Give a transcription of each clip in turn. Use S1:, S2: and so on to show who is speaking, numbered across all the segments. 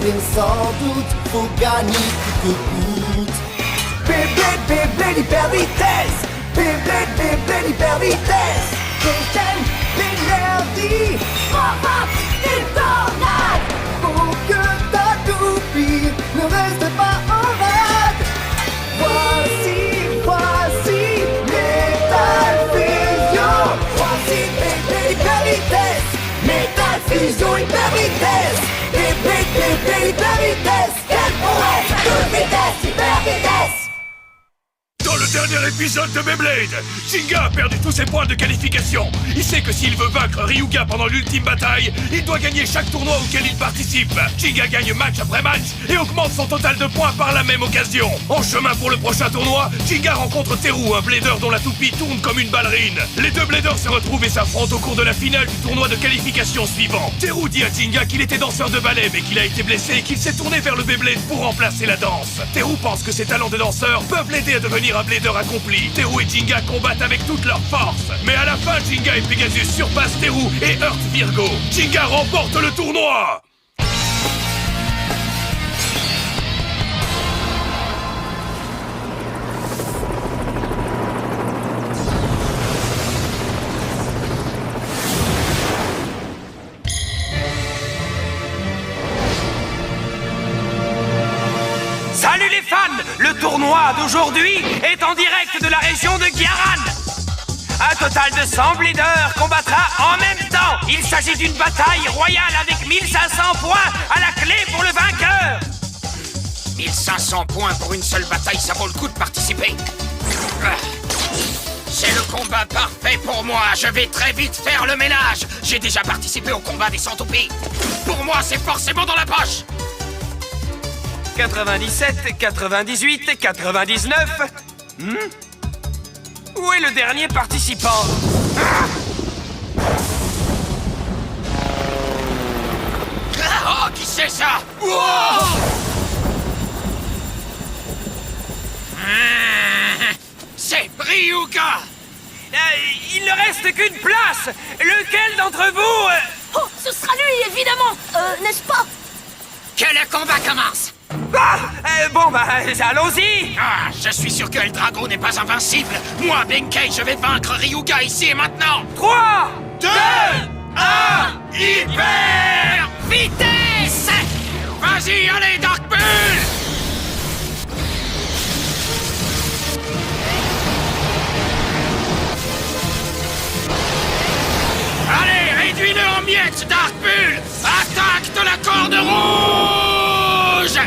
S1: bien sans doute, faut gagner coûte que coûte. Beyblade hyper vitesse, Beyblade hyper vitesse. Prochaine l'énergie, pop et tornade. Faut que ta toupie ne reste pas en rade. Voici Metal Fusion. Voici Beyblade hyper vitesse, Metal Fusion hyper vitesse. Beyblade hyper vitesse. Quelle prouesse, toute vitesse, hyper vitesse.
S2: Dans le dernier épisode de Beyblade, Jinga a perdu tous ses points de qualification. Il sait que s'il veut vaincre Ryuga pendant l'ultime bataille, il doit gagner chaque tournoi auquel il participe. Jinga gagne match après match et augmente son total de points par la même occasion. En chemin pour le prochain tournoi, Jinga rencontre Teru, un blader dont la toupie tourne comme une ballerine. Les deux bladers se retrouvent et s'affrontent au cours de la finale du tournoi de qualification suivant. Teru dit à Jinga qu'il était danseur de ballet mais qu'il a été blessé et qu'il s'est tourné vers le Beyblade pour remplacer la danse. Teru pense que ses talents de danseur peuvent l'aider à devenir un blader accompli. Teru et Jinga combattent avec toute leur force. Mais à la fin, Jinga et Pegasus surpassent Teru et heurtent Virgo. Jinga remporte le tournoi.
S3: Salut les fans! Le tournoi d'aujourd'hui est en direct de la région de Gyaran. Un total de 100 bladers combattra en même temps. Il s'agit d'une bataille royale avec 1500 points à la clé pour le vainqueur.
S4: 1500 points pour une seule bataille, ça vaut le coup de participer. C'est le combat parfait pour moi. Je vais très vite faire le ménage. J'ai déjà participé au combat des centoupies. Pour moi, c'est forcément dans la poche.
S3: 97, 98, 99... Où est le dernier participant?
S4: Oh, qui c'est ça? C'est Ryuga.
S3: Il ne reste qu'une place. Lequel d'entre vous...
S5: Oh, ce sera lui, évidemment. N'est-ce pas?
S4: Que le combat commence.
S3: Allons-y.
S4: Je suis sûr que El Drago n'est pas invincible. Moi, Benkei, je vais vaincre Ryuga ici et maintenant.
S3: 3,
S4: 2, 1, hyper vitesse. Vas-y, allez, Dark Bull. Allez, réduis-le en miettes, Dark Bull. Attaque de la corde rouge.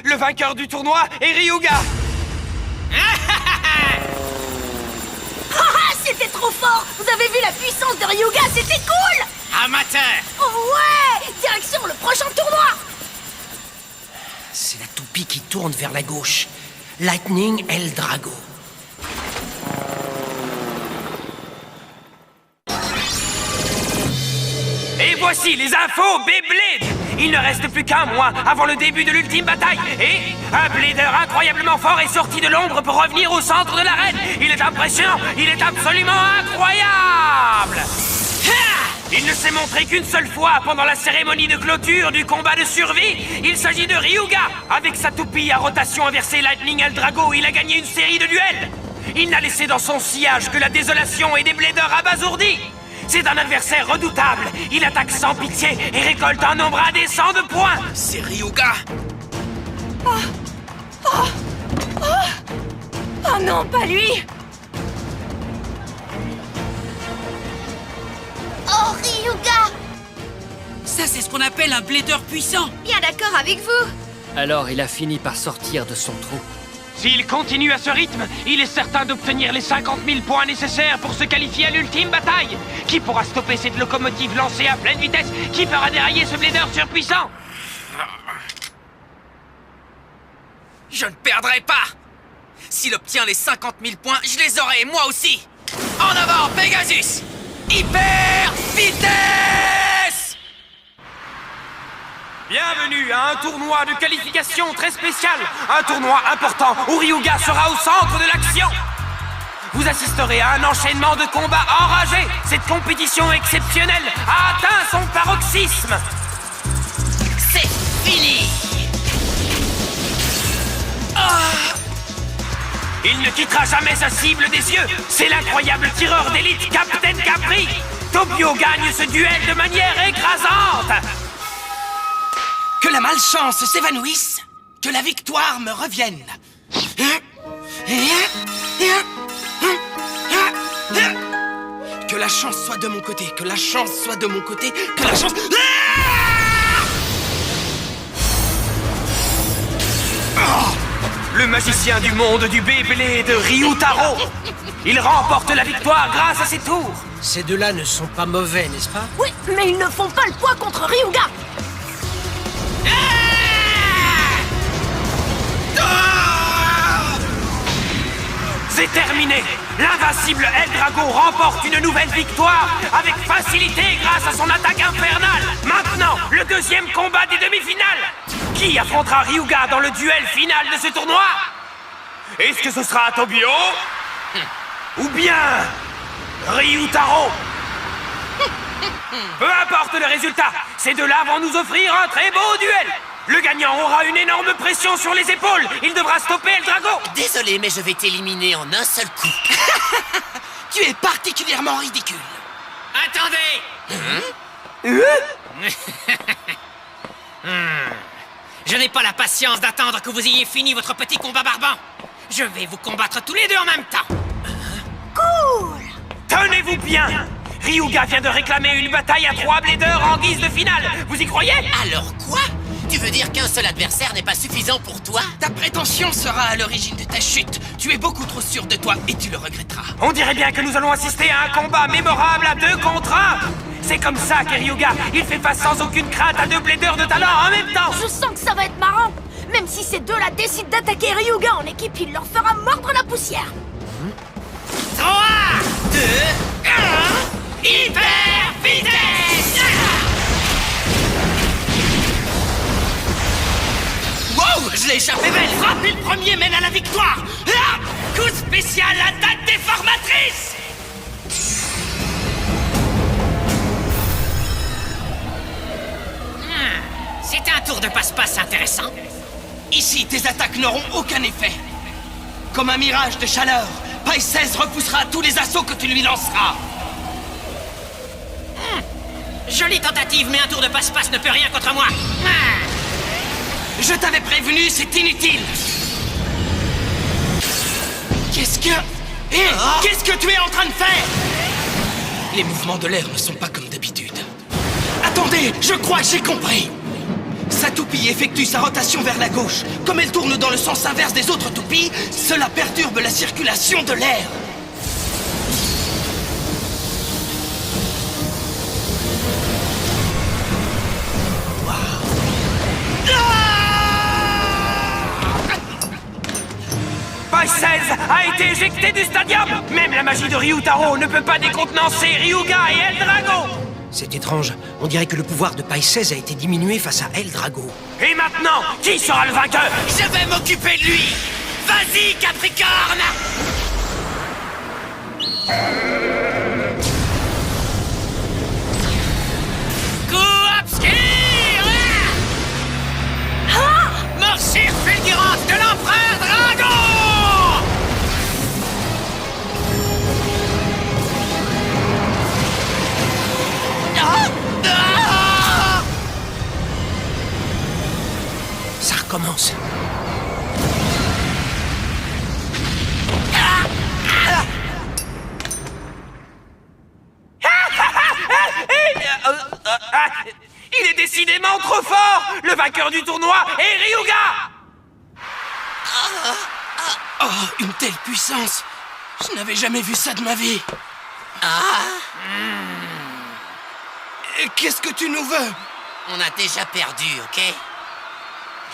S3: Le vainqueur du tournoi est Ryuga.
S5: C'était trop fort. Vous avez vu la puissance de Ryuga, c'était cool.
S4: Amateur.
S5: Oh ouais. Direction le prochain tournoi.
S6: C'est la toupie qui tourne vers la gauche. Lightning El Drago.
S3: Et voici les infos Beyblade. Il ne reste plus qu'un mois avant le début de l'ultime bataille. Et un blader incroyablement fort est sorti de l'ombre pour revenir au centre de l'arène. Il est impressionnant, il est absolument incroyable. Il ne s'est montré qu'une seule fois pendant la cérémonie de clôture du combat de survie. Il s'agit de Ryuga. Avec sa toupie à rotation inversée Lightning El Drago, il a gagné une série de duels. Il n'a laissé dans son sillage que la désolation et des bladers abasourdis. C'est un adversaire redoutable. Il attaque sans pitié et récolte un nombre indécent de points.
S4: C'est Ryuga.
S5: Oh non, pas lui. Oh, Ryuga.
S7: Ça, c'est ce qu'on appelle un blader puissant.
S5: Bien d'accord avec vous.
S6: Alors il a fini par sortir de son trou.
S3: S'il continue à ce rythme, il est certain d'obtenir les 50 000 points nécessaires pour se qualifier à l'ultime bataille. Qui pourra stopper cette locomotive lancée à pleine vitesse? Qui fera dérailler ce blader surpuissant?
S7: Je ne perdrai pas. S'il obtient les 50 000 points, je les aurai, moi aussi. En avant, Pegasus! Hyper vitesse!
S3: Bienvenue à un tournoi de qualification très spécial. Un tournoi important où Ryuga sera au centre de l'action. Vous assisterez à un enchaînement de combats enragés. Cette compétition exceptionnelle a atteint son paroxysme.
S7: C'est fini!
S3: Il ne quittera jamais sa cible des yeux. C'est l'incroyable tireur d'élite Captain Capri. Tobio gagne ce duel de manière écrasante.
S7: Que la malchance s'évanouisse, que la victoire me revienne. Que la chance soit de mon côté, que la chance soit de mon côté, que la chance...
S3: Le magicien du monde du Beyblade de Ryutaro. Il remporte la victoire grâce à ses tours.
S6: Ces deux-là ne sont pas mauvais, n'est-ce pas?
S5: Oui, mais ils ne font pas le poids contre Ryuga.
S3: C'est terminé. L'invincible Eldrago remporte une nouvelle victoire avec facilité grâce à son attaque infernale. Maintenant, le deuxième combat des demi-finales. Qui affrontera Ryuga dans le duel final de ce tournoi? Est-ce que ce sera Tobio? Ou bien Ryutaro? Peu importe le résultat, ces deux-là vont nous offrir un très beau duel. Le gagnant aura une énorme pression sur les épaules. Il devra stopper Eldrago.
S7: Désolé, mais je vais t'éliminer en un seul coup. Tu es particulièrement ridicule. Attendez! Je n'ai pas la patience d'attendre que vous ayez fini votre petit combat barbant. Je vais vous combattre tous les deux en même temps.
S5: Cool.
S3: Tenez-vous bien. Ryuga vient de réclamer une bataille à 3 bladers en guise de finale. Vous y croyez?
S7: Alors quoi? Tu veux dire qu'un seul adversaire n'est pas suffisant pour toi? Ta prétention sera à l'origine de ta chute. Tu es beaucoup trop sûr de toi et tu le regretteras.
S3: On dirait bien que nous allons assister à un combat mémorable à 2 contre 1. C'est comme ça que Ryuga, il fait face sans aucune crainte à 2 bladers de talent en même temps.
S5: Je sens que ça va être marrant. Même si ces deux-là décident d'attaquer Ryuga en équipe, il leur fera mordre la poussière.
S7: 3, 2, 1, hyper vitesse! Wow, je l'ai échappé belle! Frapper le premier mène à la victoire! Ah, coup spécial, attaque déformatrice! C'est un tour de passe-passe intéressant. Ici, tes attaques n'auront aucun effet. Comme un mirage de chaleur, Païsès repoussera tous les assauts que tu lui lanceras. Jolie tentative, mais un tour de passe-passe ne peut rien contre moi. Je t'avais prévenu, c'est inutile. Qu'est-ce que... Hé, qu'est-ce que tu es en train de faire? Les mouvements de l'air ne sont pas comme d'habitude. Attendez, je crois que j'ai compris. Sa toupie effectue sa rotation vers la gauche. Comme elle tourne dans le sens inverse des autres toupies, cela perturbe la circulation de l'air.
S3: Païsès a été éjecté du stadium. Même la magie de Ryutaro ne peut pas décontenancer Ryuga et Eldrago.
S6: C'est étrange. On dirait que le pouvoir de Païsès a été diminué face à Eldrago.
S3: Et maintenant, qui sera le vainqueur?
S7: Je vais m'occuper de lui. Vas-y, Capricorne! Coup obscur! Morsure fulgurante de l'empereur Drago!
S6: Ça recommence.
S3: Il est décidément trop fort. Le vainqueur du tournoi est Ryuga.
S7: Oh, une telle puissance! Je n'avais jamais vu ça de ma vie. Qu'est-ce que tu nous veux?
S6: On a déjà perdu, ok?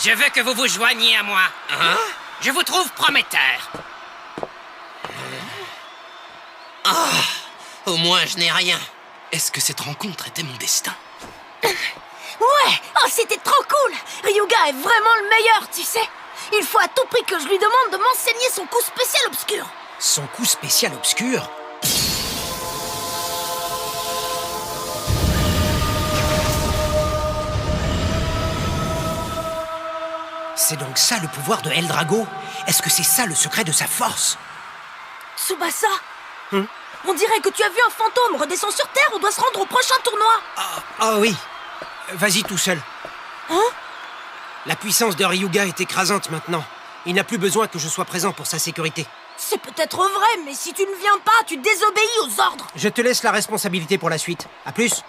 S3: Je veux que vous vous joigniez à moi. Je vous trouve prometteur.
S6: Au moins, je n'ai rien.
S7: Est-ce que cette rencontre était mon destin?
S5: Ouais! Oh, c'était trop cool! Ryuga est vraiment le meilleur, tu sais! Il faut à tout prix que je lui demande de m'enseigner son coup spécial obscur!
S6: Son coup spécial obscur? C'est donc ça le pouvoir de Eldrago? Est-ce que c'est ça le secret de sa force?
S5: Tsubasa! On dirait que tu as vu un fantôme! Redescends sur Terre, on doit se rendre au prochain tournoi!
S6: Ah oui. Vas-y tout seul. La puissance de Ryuga est écrasante maintenant. Il n'a plus besoin que je sois présent pour sa sécurité.
S5: C'est peut-être vrai, mais si tu ne viens pas, tu désobéis aux ordres!
S6: Je te laisse la responsabilité pour la suite. À plus.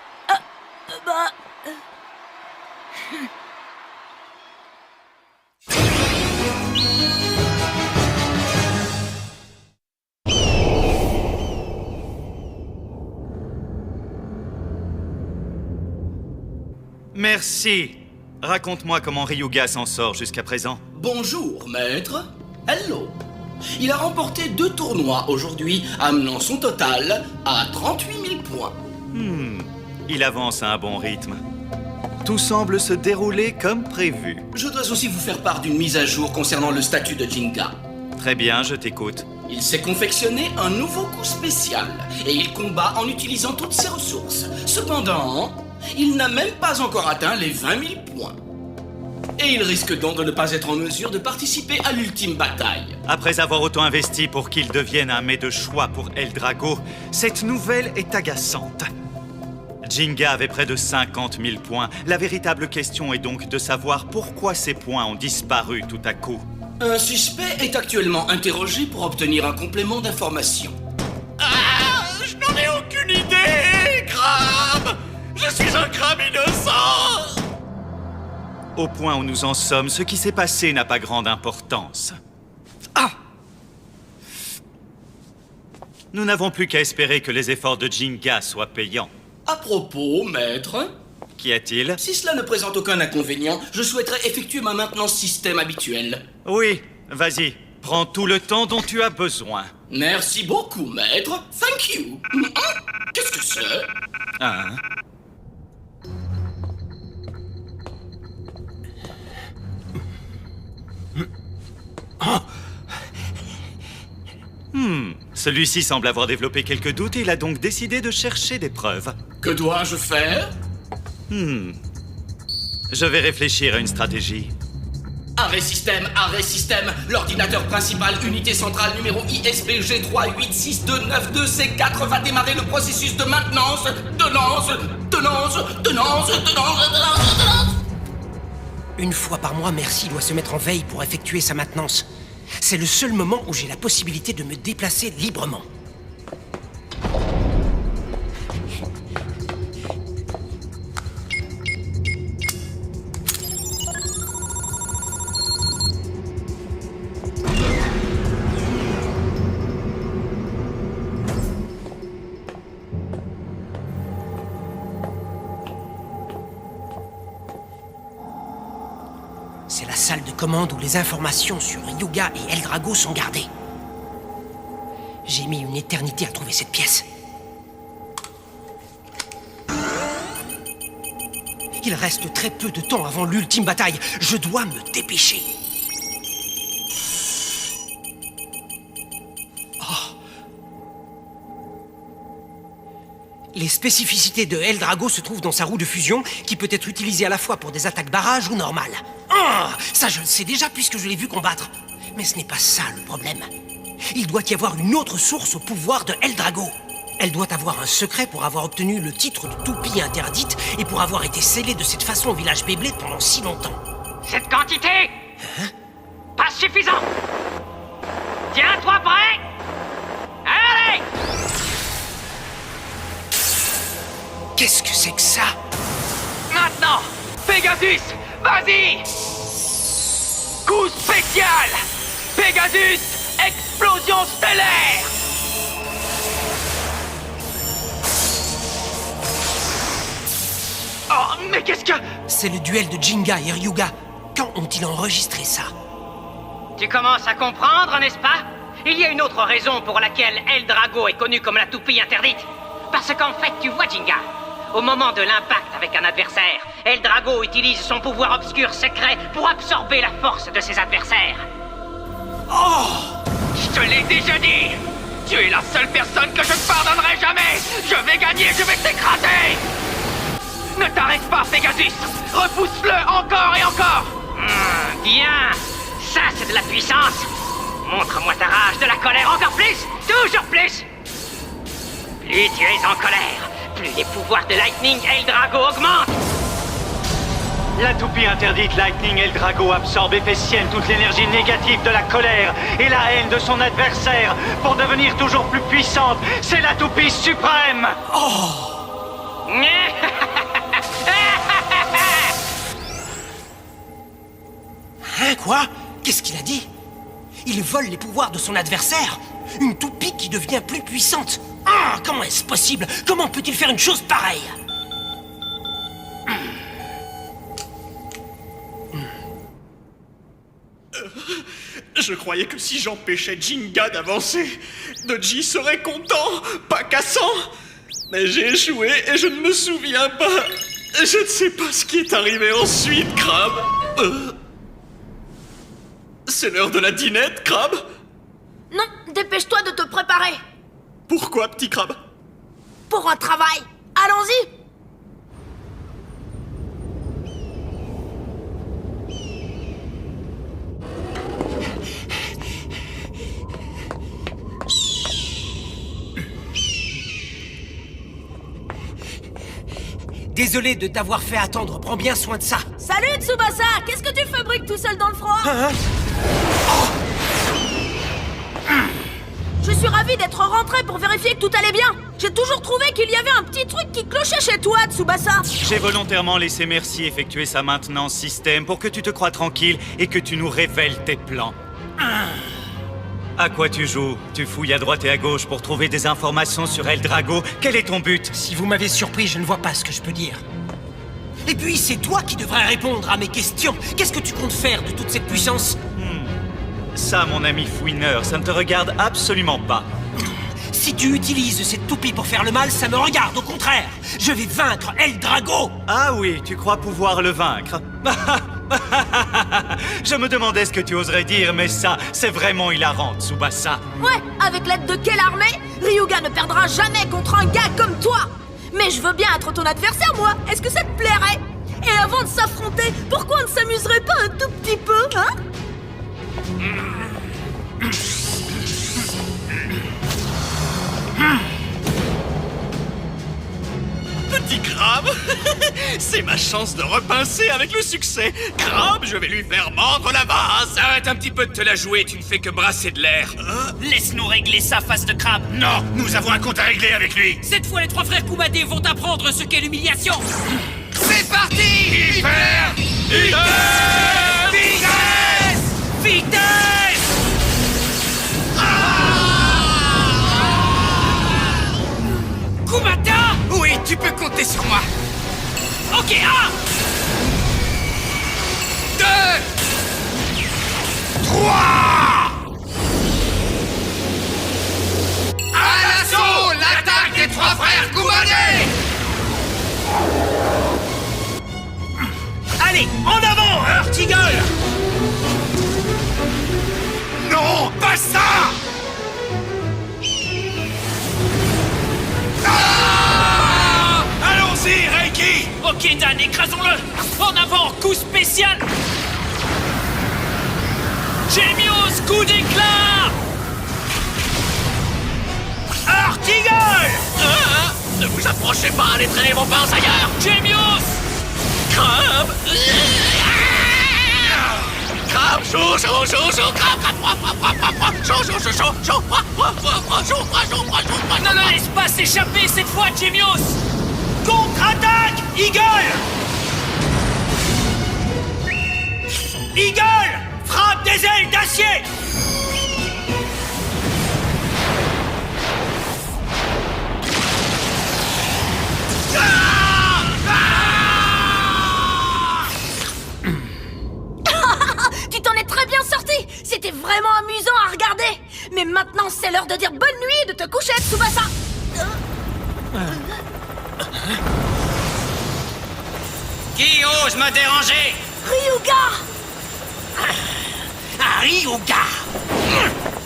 S8: Merci. Raconte-moi comment Ryuga s'en sort jusqu'à présent.
S9: Bonjour, maître. Hello. Il a remporté 2 tournois aujourd'hui, amenant son total à 38 000 points.
S8: Il avance à un bon rythme. Tout semble se dérouler comme prévu.
S9: Je dois aussi vous faire part d'une mise à jour concernant le statut de Jinga.
S8: Très bien, je t'écoute.
S9: Il s'est confectionné un nouveau coup spécial, et il combat en utilisant toutes ses ressources. Cependant, il n'a même pas encore atteint les 20 000 points. Et il risque donc de ne pas être en mesure de participer à l'ultime bataille.
S8: Après avoir autant investi pour qu'il devienne un mets de choix pour Eldrago, cette nouvelle est agaçante. Jinga avait près de 50 000 points. La véritable question est donc de savoir pourquoi ces points ont disparu tout à coup.
S9: Un suspect est actuellement interrogé pour obtenir un complément d'information.
S2: Je n'en ai aucune idée, Crabe! Je suis un crabe innocent!
S8: Au point où nous en sommes, ce qui s'est passé n'a pas grande importance. Nous n'avons plus qu'à espérer que les efforts de Jinga soient payants.
S9: À propos, maître,
S8: Qu'y a-t-il?
S9: si cela ne présente aucun inconvénient, je souhaiterais effectuer ma maintenance système habituelle.
S8: Oui, vas-y. Prends tout le temps dont tu as besoin.
S9: Merci beaucoup, maître. Thank you. Qu'est-ce que c'est?
S8: Celui-ci semble avoir développé quelques doutes et il a donc décidé de chercher des preuves.
S9: Que dois-je faire?
S8: Je vais réfléchir à une stratégie.
S9: Arrêt système, l'ordinateur principal, unité centrale numéro ISBG 386292C4 va démarrer le processus de maintenance, de lance.
S6: Une fois par mois, Merci doit se mettre en veille pour effectuer sa maintenance. C'est le seul moment où j'ai la possibilité de me déplacer librement. C'est la salle de commande où les informations sur Ryuga et Eldrago sont gardées. J'ai mis une éternité à trouver cette pièce. Il reste très peu de temps avant l'ultime bataille. Je dois me dépêcher. Les spécificités de Eldrago se trouvent dans sa roue de fusion, qui peut être utilisée à la fois pour des attaques barrages ou normales. Ça je le sais déjà puisque je l'ai vu combattre. Mais ce n'est pas ça le problème. Il doit y avoir une autre source au pouvoir de Eldrago. Elle doit avoir un secret pour avoir obtenu le titre de toupie interdite et pour avoir été scellée de cette façon au village Beyblade pendant si longtemps.
S3: Cette quantité pas suffisant. Tiens-toi prêt. Allez!
S6: Qu'est-ce que c'est que ça?
S3: Maintenant! Pegasus! Vas-y! Coup spécial! Pegasus! Explosion stellaire! Oh, mais qu'est-ce que...
S6: C'est le duel de Jinga et Ryuga. Quand ont-ils enregistré ça?
S3: Tu commences à comprendre, n'est-ce pas? Il y a une autre raison pour laquelle El Drago est connu comme la toupie interdite. Parce qu'en fait, tu vois, Jinga, au moment de l'impact avec un adversaire, El Drago utilise son pouvoir obscur secret pour absorber la force de ses adversaires. Oh! Je te l'ai déjà dit! Tu es la seule personne que je ne pardonnerai jamais! Je vais gagner, je vais t'écraser! Ne t'arrête pas, Pegasus! Repousse-le encore et encore! Bien! Ça, c'est de la puissance! Montre-moi ta rage, de la colère, encore plus! Toujours plus! Plus tu es en colère, plus les pouvoirs de Lightning El Drago augmentent!
S8: La toupie interdite Lightning El Drago absorbe et fait sienne toute l'énergie négative de la colère et la haine de son adversaire pour devenir toujours plus puissante. C'est la toupie suprême!
S6: Hein, quoi? Qu'est-ce qu'il a dit? Il vole les pouvoirs de son adversaire? Une toupie qui devient plus puissante? Ah, comment est-ce possible? Comment peut-il faire une chose pareille?
S2: Je croyais que si j'empêchais Jinga d'avancer, Dodgy serait content, pas cassant. Mais j'ai échoué et je ne me souviens pas. Je ne sais pas ce qui est arrivé ensuite, Crabe. C'est l'heure de la dînette, Crabe?
S5: Non, dépêche-toi de te préparer.
S2: Pourquoi, petit Crabe?
S5: Pour un travail. Allons-y.
S6: Désolé de t'avoir fait attendre, prends bien soin de ça.
S5: Salut Tsubasa. Qu'est-ce que tu fabriques tout seul dans le froid? Je suis ravi d'être rentré pour vérifier que tout allait bien. J'ai toujours trouvé qu'il y avait un petit truc qui clochait chez toi, Tsubasa.
S8: J'ai volontairement laissé Merci effectuer sa maintenance système pour que tu te crois tranquille et que tu nous révèles tes plans. À quoi tu joues? Tu fouilles à droite et à gauche pour trouver des informations sur El Drago. Quel est ton but?
S6: Si vous m'avez surpris, je ne vois pas ce que je peux dire. Et puis, c'est toi qui devrais répondre à mes questions. Qu'est-ce que tu comptes faire de toute cette puissance?
S8: Ça, mon ami fouineur, ça ne te regarde absolument pas.
S6: Si tu utilises cette toupie pour faire le mal, ça me regarde, au contraire. Je vais vaincre El Drago.
S8: Ah oui, tu crois pouvoir le vaincre? Je me demandais ce que tu oserais dire, mais ça, c'est vraiment hilarant, Tsubasa.
S5: Ouais, avec l'aide de quelle armée? Ryuga ne perdra jamais contre un gars comme toi. Mais je veux bien être ton adversaire, moi. Est-ce que ça te plairait? Et avant de s'affronter, pourquoi on ne s'amuserait pas un tout petit peu, hein?
S2: Petit Crabe, c'est ma chance de repincer avec le succès. Crabe, je vais lui faire mordre la vase.
S3: Arrête un petit peu de te la jouer, tu ne fais que brasser de l'air. Laisse-nous régler ça, face de crabe.
S2: Non, nous avons un compte à régler avec lui.
S3: Cette fois, les trois frères Kumade vont apprendre ce qu'est l'humiliation.
S4: C'est parti!
S2: Hyper!
S3: Vitesse! Vitesse! Kumata!
S4: Oui, tu peux compter sur moi.
S3: Ok, 1,
S4: 2, 3! À l'assaut! L'attaque des trois frères Kumade!
S6: Allez, en avant, Heart Eagle!
S2: Non, pas ça! Allons-y, Reiki!
S3: Ok, Dan, écrasons-le! En avant, coup spécial! Gémios, coup d'éclat!
S6: Heart Eagle!
S2: Ne vous approchez pas, allez traîner vos pinces ailleurs!
S3: Gémios!
S2: Crabe! Crabe, chaud, chaud, chaud, chaud, crabe, chaud, chaud, chaud, chaud, chaud,
S3: Ne le laisse pas s'échapper cette fois, Gémios!
S6: Contre-attaque, Eagle! Eagle! Frappe des ailes d'acier!
S5: Maintenant, c'est l'heure de dire bonne nuit et de te coucher, Tsubasa.
S3: Qui ose me déranger?
S5: Ryuga!
S3: Un Ryuga!